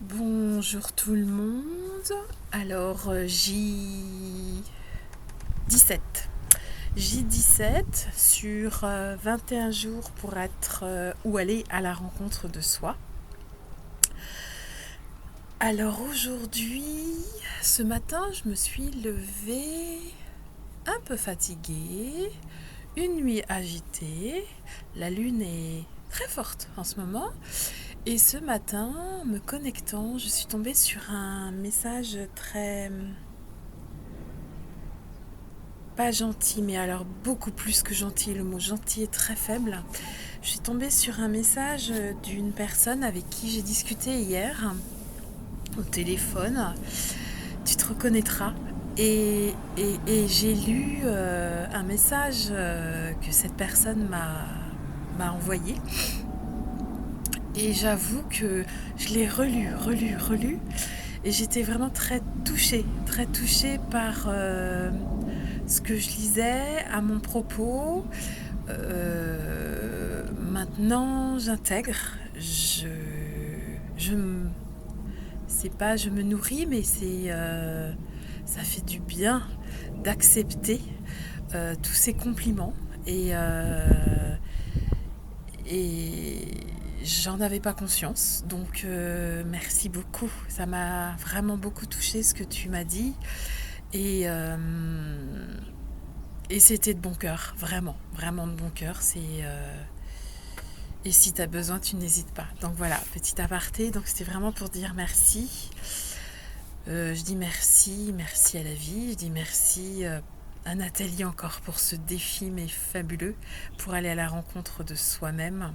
Bonjour tout le monde. Alors, J17. J17 sur 21 jours pour être ou aller à la rencontre de soi. Alors aujourd'hui, ce matin, je me suis levée un peu fatiguée, une nuit agitée, la lune est très forte en ce moment. Et ce matin, me connectant, je suis tombée sur un message très pas gentil, mais alors beaucoup plus que gentil. Le mot gentil est très faible. Je suis tombée sur un message d'une personne avec qui j'ai discuté hier au téléphone. Tu te reconnaîtras. Et j'ai lu un message que cette personne m'a envoyé. Et j'avoue que je l'ai relu. Et j'étais vraiment très touchée par ce que je lisais à mon propos. Maintenant, j'intègre. Je c'est pas je me nourris, mais ça fait du bien d'accepter tous ces compliments et j'en avais pas conscience. Donc merci beaucoup. Ça m'a vraiment beaucoup touché ce que tu m'as dit et euh, et c'était de bon cœur, vraiment de bon cœur. Et si tu as besoin, tu n'hésites pas. Donc voilà, petit aparté. Donc c'était vraiment pour dire merci. Je dis merci à la vie. Je dis merci à Nathalie encore pour ce défi mais fabuleux pour aller à la rencontre de soi-même.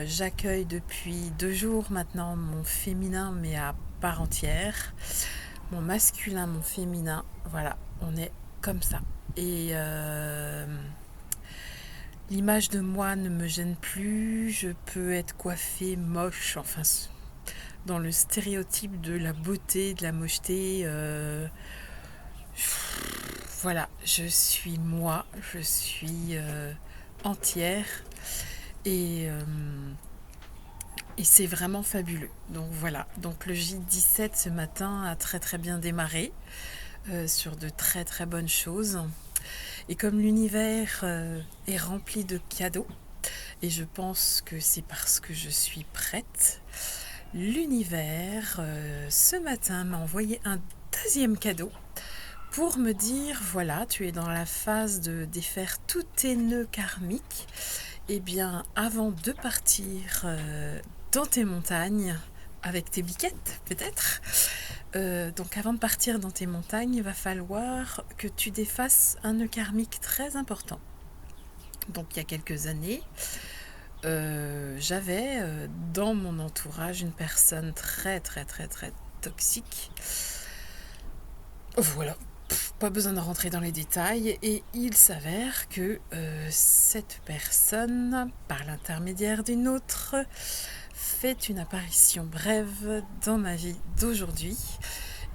J'accueille depuis 2 jours maintenant mon féminin mais à part entière. Mon masculin, mon féminin. Voilà, on est comme ça. Et l'image de moi ne me gêne plus. Je peux être coiffée moche, enfin dans le stéréotype de la beauté, de la mocheté. Voilà, je suis moi, je suis entière et, euh, et c'est vraiment fabuleux. Donc voilà, donc le J17 ce matin a très bien démarré sur de très bonnes choses. Et comme l'univers est rempli de cadeaux, et je pense que c'est parce que je suis prête, l'univers ce matin m'a envoyé un deuxième cadeau pour me dire voilà, tu es dans la phase de défaire tous tes nœuds karmiques. Eh bien, avant de partir dans tes montagnes, avec tes biquettes peut-être, donc avant de partir dans tes montagnes, il va falloir que tu défasses un nœud karmique très important. Donc il y a quelques années, j'avais dans mon entourage une personne très toxique. Voilà, pas besoin de rentrer dans les détails. Et il s'avère que cette personne, par l'intermédiaire d'une autre, fait une apparition brève dans ma vie d'aujourd'hui.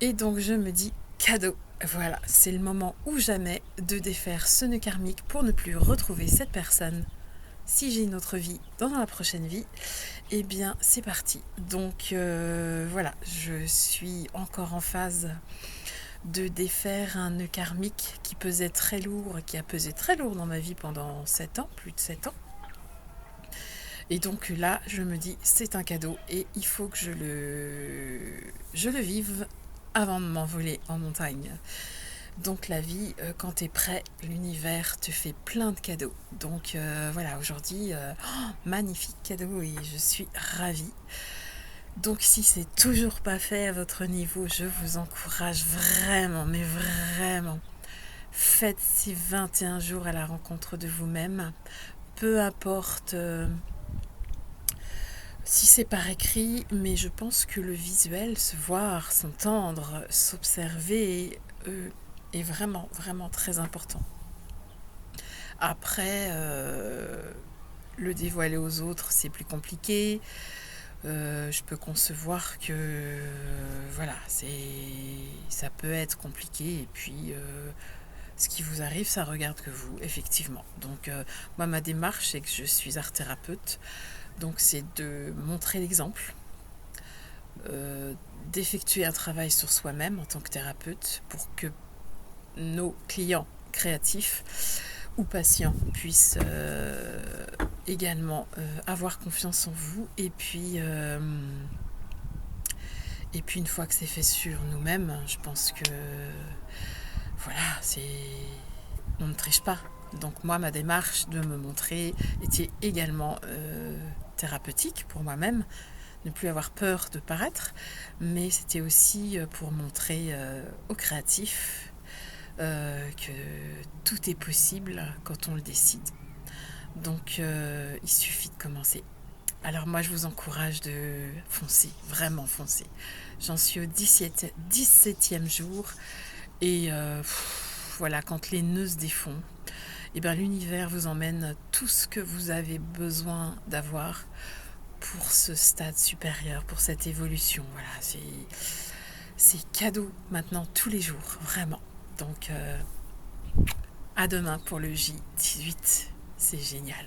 Et donc je me dis cadeau. Voilà, c'est le moment ou jamais de défaire ce nœud karmique pour ne plus retrouver cette personne. Si j'ai une autre vie dans la prochaine vie, eh bien c'est parti. Donc voilà, je suis encore en phase de défaire un nœud karmique qui pesait très lourd, qui a pesé très lourd dans ma vie pendant 7 ans, plus de 7 ans. Et donc là, je me dis, c'est un cadeau et il faut que je le vive avant de m'envoler en montagne. Donc la vie, quand t'es prêt, l'univers te fait plein de cadeaux. Donc voilà, aujourd'hui, magnifique cadeau et je suis ravie. Donc si c'est toujours pas fait à votre niveau, je vous encourage vraiment, mais vraiment, faites ces 21 jours à la rencontre de vous-même. Peu importe si c'est par écrit, mais je pense que le visuel, se voir, s'entendre, s'observer est vraiment très important. Après, le dévoiler aux autres, c'est plus compliqué. Je peux concevoir que voilà, ça peut être compliqué et puis ce qui vous arrive, ça regarde que vous, effectivement. Donc moi, ma démarche, c'est que je suis art thérapeute, donc c'est de montrer l'exemple, d'effectuer un travail sur soi-même en tant que thérapeute pour que nos clients créatifs ou patients puissent également avoir confiance en vous. Et puis une fois que c'est fait sur nous-mêmes, je pense que voilà, on ne triche pas. Donc moi, ma démarche de me montrer était également thérapeutique pour moi-même, ne plus avoir peur de paraître, mais c'était aussi pour montrer aux créatifs que tout est possible quand on le décide. Donc il suffit de commencer. Alors moi, je vous encourage de foncer, vraiment foncer. J'en suis au 17e jour et voilà, quand les nœuds se défont, et bien l'univers vous emmène tout ce que vous avez besoin d'avoir pour ce stade supérieur, pour cette évolution. Voilà, c'est cadeau maintenant tous les jours, vraiment. Donc à demain pour le J18, c'est génial.